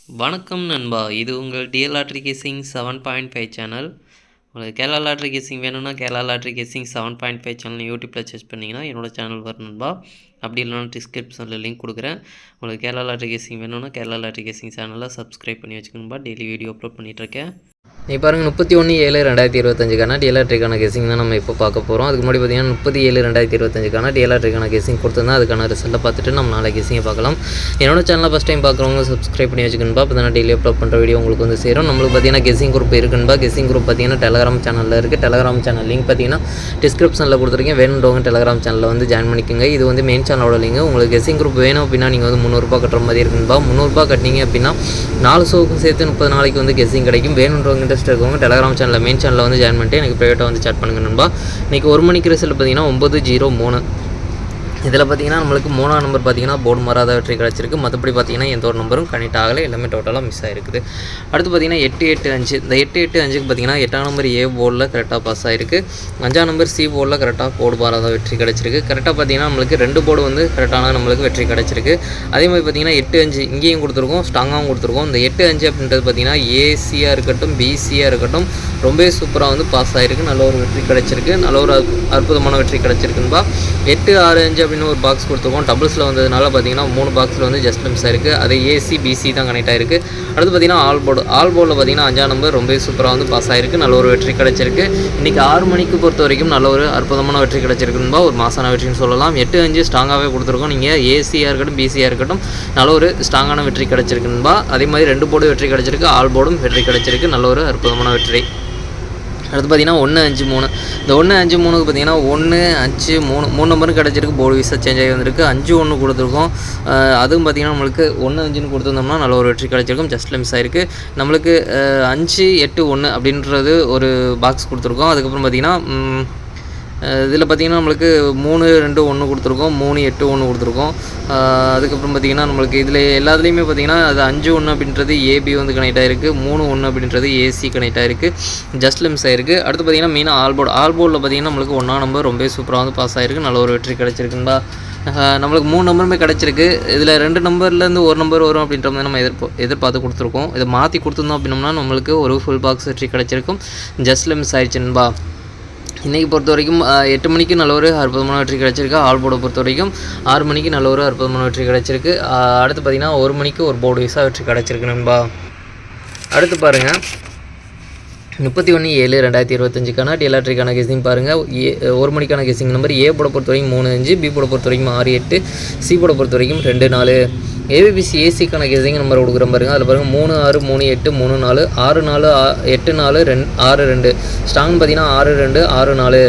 வணக்கம் நண்பா, இது உங்கள் டிஎல் லாட்ரி கேசிங் 7.5 சேனல். உங்களுக்கு கேரளா லாட்ரி கேசிங் வேணும்னா கேரளா லாட்ரி கேசிங் 7.5 சேனல் யூடியூப்பில் சர்ச் பண்ணிங்கன்னா என்னோட சேனல் வரும் நண்பா. அப்படி இல்லைனா டிஸ்கிரிப்ஷனில் லிங்க் கொடுக்குறேன். உங்களுக்கு கேரளா லாட்ரி கேசிங் வேணும்னா கேரளா லாட்ரி கேசிங் சேனலை சப்ஸ்கிரைப் பண்ணி வச்சுக்கணும்பா. டெய்லி வீடியோ அப்லோட் பண்ணிகிட்ருக்கேன். நீ பாருங்கள் 31/7/2025 டிஎல்ஆர்ட்ரிக்கான கேசிங் தான் நம்ம இப்போ பார்க்க போகிறோம். அதுக்கு முன்னாடி பார்த்தீங்கன்னா 30/7/2025 டிஎல்ஆர்ட்ரிக்கான கேசிங் கொடுத்துருந்தா அதுக்கான ரிசல்ட்டை பார்த்துட்டு நம்ம நாளை கேசிங்கை பார்க்கலாம். என்னோட சேனலில் ஃபஸ்ட் டைம் பார்க்குறவங்க சப்ஸ்கிரைப் பண்ணி வச்சுக்கணும்பா. அப்போ தான் டெய்லி அப்லோட் பண்ணுற வீடியோ உங்களுக்கு வந்து சேரும். நம்மளுக்கு பார்த்தீங்கன்னா கெசிங் குரூப் இருக்குன்பா. கெசிங் குரூப் பார்த்தீங்கன்னா டெலகிராம் சேனலில் இருக்குது. டெலகிராம் சேனல் லிங்க் பார்த்தீங்கன்னா டிஸ்கிரிப்ஷனில் கொடுத்துருக்கேன். வேணுன்றவங்க டெலகிராம் சேனலில் வந்து ஜாயின் பண்ணிக்கோங்க. இது வந்து மெயின் சேனலோட லிங்க். உங்களுக்கு கெசிங் குரூப் வேணும் அப்படின்னா நீங்கள் வந்து 300 ரூபா கட்டுற மாதிரி இருக்குன்பா. 300 ரூபா கட்டினீங்க அப்படின்னா 4 ஷோவுக்கும் சேர்த்து 30 நாளைக்கு வந்து கெசிங் கிடைக்கும். வேணுன்றவங்க இன்ட்ரெஸ்ட் இருக்கவங்க டெலகிராம் சேனலில் மெயின் சேனலில் வந்து ஜாயின் பண்ணிட்டு எனக்கு ப்ரைவேட்டாக வந்து சாட் பண்ணுங்க நண்பா. இன்றைக்கி 1 மணிக்கு ரிசல்ட் பார்த்தீங்கன்னா 903. இதில் பார்த்தீங்கன்னா நம்மளுக்கு 3ஆம் நம்பர் பார்த்தீங்கன்னா போர்டு மாறாத வெற்றி கிடச்சிருக்கு. மற்றபடி பார்த்தீங்கன்னா எந்த ஒரு நம்பரும் கனெக்ட் ஆகலை, எல்லாமே டோட்டலாக மிஸ் ஆகிருக்குது. அடுத்து பார்த்தீங்கன்னா 885. இந்த 885க்கு பார்த்தீங்கன்னா 8ஆம் நம்பர் ஏ போர்டில் கரெக்டாக பாஸ் ஆகிருக்கு. 5ஆம் நம்பர் சி போர்டில் கரெக்டாக போர்டு மாறாத வெற்றி கிடச்சிருக்கு. கரெக்டாக பார்த்தீங்கன்னா நம்மளுக்கு 2 போர்டு வந்து கரெக்டான நம்மளுக்கு வெற்றி கிடச்சிருக்கு. அதே மாதிரி பார்த்தீங்கன்னா 85 இங்கேயும் கொடுத்துருக்கோம், ஸ்ட்ராங்காகவும் கொடுத்துருக்கோம். இந்த 85 அப்படின்றது பார்த்தீங்கன்னா ஏசியாக இருக்கட்டும் பிசியாக இருக்கட்டும் ரொம்ப சூப்பராக வந்து பாஸ் ஆகிருக்கு. நல்ல ஒரு வெற்றி கிடச்சிருக்கு, நல்ல ஒரு அற்புதமான வெற்றி கிடச்சிருக்குன்பா. 865 அப்படின்னு ஒரு பாக்ஸ் கொடுத்துருக்கோம். டபுள்ஸில் வந்ததுனால பார்த்தீங்கன்னா 3 பாக்ஸில் வந்து ஜஸ்ட் மிஸ் ஆயிருக்கு. அது ஏசி பிசி தான் கனெக்ட் ஆகிருக்கு. அடுத்து பார்த்தீங்கன்னா ஆல் போர்டில் பார்த்தீங்கன்னா 5ஆம் நம்பர் ரொம்ப சூப்பராக வந்து பாஸ் ஆகிருக்கு. நல்ல ஒரு வெற்றி கிடச்சிருக்கு. இன்றைக்கி 6 மணிக்கு பொறுத்த வரைக்கும் நல்ல ஒரு அற்புதமான வெற்றி கிடச்சிருக்குன்பா. ஒரு மாசான வெற்றின்னு சொல்லலாம். 85 ஸ்ட்ராங்காகவே கொடுத்துருக்கோம். நீங்கள் ஏசியாக இருக்கட்டும் பிசியாக இருக்கட்டும் நல்ல ஒரு ஸ்ட்ராங்கான வெற்றி கிடச்சிருக்குன்பா. அதே மாதிரி 2 போர்டு வெற்றி கிடச்சிருக்கு, ஆல் போர்டும் வெற்றி கிடச்சிருக்கு. நல்ல ஒரு அற்புதமான வெற்றி. அடுத்து பார்த்தீங்கன்னா 153. இந்த 153க்கு பார்த்தீங்கன்னா 153 நம்பரும் கிடச்சிருக்கு. போர்டு வீஸாக சேஞ்ச் ஆகி வந்திருக்கு. 51 கொடுத்துருக்கோம். அதுவும் பார்த்தீங்கன்னா நம்மளுக்கு 15 கொடுத்துருந்தோம்னா நல்ல ஒரு வெற்றி கிடச்சிருக்கும். ஜஸ்ட்டில் மிஸ் ஆகிருக்கு. நம்மளுக்கு 581 அப்படின்றது ஒரு பாக்ஸ் கொடுத்துருக்கோம். அதுக்கப்புறம் பார்த்தீங்கன்னா இதில் பார்த்திங்கன்னா நம்மளுக்கு 321 கொடுத்துருக்கோம், 381 கொடுத்துருக்கோம். அதுக்கப்புறம் பார்த்திங்கன்னா நம்மளுக்கு இதில் எல்லாத்துலேயுமே பார்த்திங்கன்னா அது 51 அப்படின்றது ஏபி வந்து கனெக்ட் ஆகிருக்கு, 31 அப்படின்றது ஏசி கனெக்ட் ஆகிருக்கு. ஜஸ்ட்டில் மிஸ் ஆகிருக்கு. அடுத்து பார்த்திங்கன்னா மெயினாக ஆல் போர்டில் பார்த்திங்கன்னா நம்மளுக்கு 1ஆம் நம்பர் ரொம்ப சூப்பராக வந்து பாஸ் ஆகிருக்கு. நல்ல ஒரு வெற்றி கிடச்சிருக்குங்களா. நம்மளுக்கு 3 நம்பருமே கிடச்சிருக்கு. இதில் 2 நம்பர்லேருந்து ஒரு நம்பர் வரும் அப்படின்ற மாதிரி நம்ம எதிர்பார்த்து கொடுத்துருக்கோம். இதை மாற்றி கொடுத்துருந்தோம் அப்படின்னோம்னா நம்மளுக்கு ஒரு ஃபுல் பாக்ஸ் வெற்றி கிடச்சிருக்கும். ஜஸ்ட்டில் மிஸ் ஆகிடுச்சுன்பா. இன்றைக்கி பொறுத்த வரைக்கும் 8 மணிக்கு நல்ல ஒரு அற்புதமான வெற்றி கிடச்சிருக்கு. ஆல் போர்டை பொறுத்த வரைக்கும் 6 மணிக்கு நல்ல ஒரு அற்புதமான வெற்றி கிடச்சிருக்கு. அடுத்து பார்த்திங்கன்னா 1 மணிக்கு ஒரு போர்டு வீஸாக வெற்றி கிடச்சிருக்கு நண்பா. அடுத்து பாருங்கள் 31/7/2025 டிஎல்ஆர்ட்ரிக்கான கெசிங் பாருங்கள். 1 மணிக்கான கெசிங் நம்பர் ஏ போட பொறுத்த வரைக்கும் 35, பி போட பொறுத்த வரைக்கும் 68, சி போட பொறுத்த வரைக்கும் 24. ஏபிபிசி ஏசிக்கான கெசிங் நம்பர் கொடுக்குற பாருங்கள். அதில் பாருங்கள் 36, 38, 34, 64, 84, 62. ஸ்ட்ராங் பார்த்தீங்கன்னா 62, 64.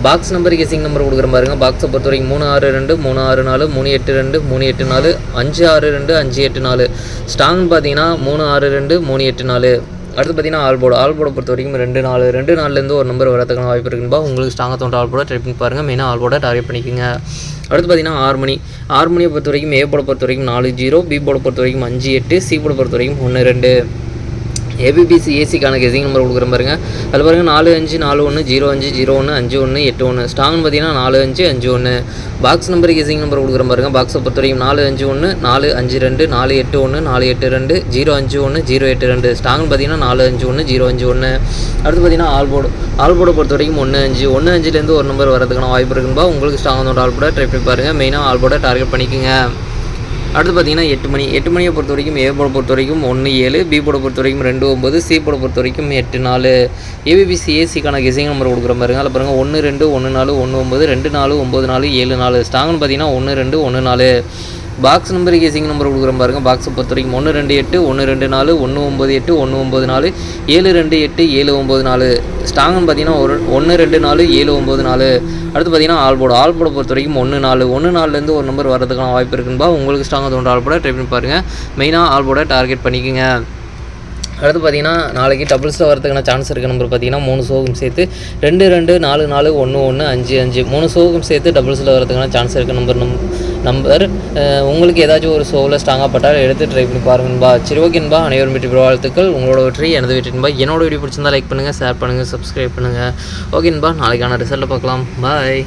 பாக்ஸ் நம்பர் கெசிங் நம்பர் கொடுக்குற பாருங்க. பாக்ஸை பொறுத்த வரைக்கும் 362, 364, 382, 384, 562, 584. ஸ்ட்ராங் பார்த்தீங்கன்னா 362, 384. அடுத்து பார்த்தீங்கன்னா ஆல் போர்டை பொறுத்த வரைக்கும் 2-4 ஒரு நம்பர் வரதுக்கான வாய்ப்பு இருக்குன்பா. உங்களுக்கு ஸ்ட்ராங்காக தோன்ற ஆல் போர்டை ட்ரை பண்ணி பாருங்கள். மெயினாக ஆல் போர்டை டார்கெட் பண்ணிக்கோங்க. அடுத்து பார்த்தீங்கன்னா 6 மணியை பொறுத்த வரைக்கும் ஏ போர்டை பொறுத்த வரைக்கும் 40, பி போர்டை பொறுத்த வரைக்கும் 58, சி போர்டை பொறுத்த வரைக்கும் 12. ஏபிபிசி ஏசிக்கான கெசிங் நம்பர் கொடுக்குற பாருங்க. அதில் பாருங்கள் 4541, 05, 01, 51, 81. ஸ்ட்ராங்னு பார்த்தீங்கன்னா 45, 51. பாக்ஸ் நம்பர் கெசிங் நம்பர் கொடுக்குற பாருங்க. பாக்ஸை பொறுத்த வரைக்கும் 451, 452, 481, 482, 051, 082. ஸ்ட்ராங்னு பார்த்தீங்கன்னா 451, 051. அடுத்து பார்த்தீங்கன்னா ஆல் போர்டை பொறுத்த வரைக்கும் 15 ஒரு நம்பர் வரதுக்கான வாய்ப்பு இருக்குன்பா. உங்களுக்கு ஸ்ட்ராங்காக ஆல் போர்டை ட்ரை பண்ணி பாருங்கள். மெயினாக ஆல் போர்டை டார்கெட் பண்ணிக்கோங்க. அடுத்து பார்த்தீங்கன்னா 8 மணியை பொறுத்த வரைக்கும் ஏ போர்டை பொறுத்த வரைக்கும் 17, பி போர்டை பொறுத்த வரைக்கும் 29, சி போர்டை பொறுத்த வரைக்கும் 84. ஏபிபிசி ஏசிக்கான கெசிங் நம்பர் கொடுக்குற பாருங்க. அதில் பாருங்கள் 12, 14, 19, 24, 94, 74. ஸ்ட்ராங்னு பார்த்தீங்கன்னா 12, 14. பாக்ஸ் நம்பர் கெசிங் நம்பர் கொடுக்குற பாருங்க. பாக்ஸை பொறுத்த வரைக்கும் 128, 124, 198, 194, 728, 794. ஸ்ட்ராங்னு பார்த்தீங்கன்னா 124, 794. அடுத்து பார்த்தீங்கன்னா ஆல் போர்டை பொறுத்த வரைக்கும் 14 ஒரு நம்பர் வரதுக்கான வாய்ப்பு இருக்குன்பா. உங்களுக்கு ஸ்ட்ராங்காக தோன்ற ஆல் போர்டை ட்ரை பண்ணி பாருங்கள். மெயினாக ஆல் போர்டை டார்கெட் பண்ணிக்கோங்க. அடுத்து பார்த்தீங்கன்னா நாளைக்கு டபுள்ஸில் வரதுக்கான சான்ஸ் இருக்க நம்பர் பார்த்தீங்கன்னா 3 ஷோவுக்கும் சேர்த்து 2, 2, 4, 4, 1, 1, 5, 5. 3 ஷோவுக்கும் சேர்த்து டபுள்ஸில் வரதுக்கான சான்ஸ் இருக்க நம்பர் உங்களுக்கு ஏதாச்சும் ஒரு ஷோவில் ஸ்ட்ராங்காக பட்டால் எடுத்து ட்ரை பண்ணி பாருங்கன்பா. சரி ஓகேன்பா. அனைவரும் வெற்றி பெற வாழ்த்துக்கள். உங்களோட வெற்றி எனது வெற்றின்பா. என்னோட வீடியோ பிடிச்சிருந்தா லைக் பண்ணுங்கள், ஷேர் பண்ணுங்கள், சப்ஸ்கிரைப் பண்ணுங்கள். ஓகேன்பா. நாளைக்கான ரிசல்ட்டை பார்க்கலாம். பாய்.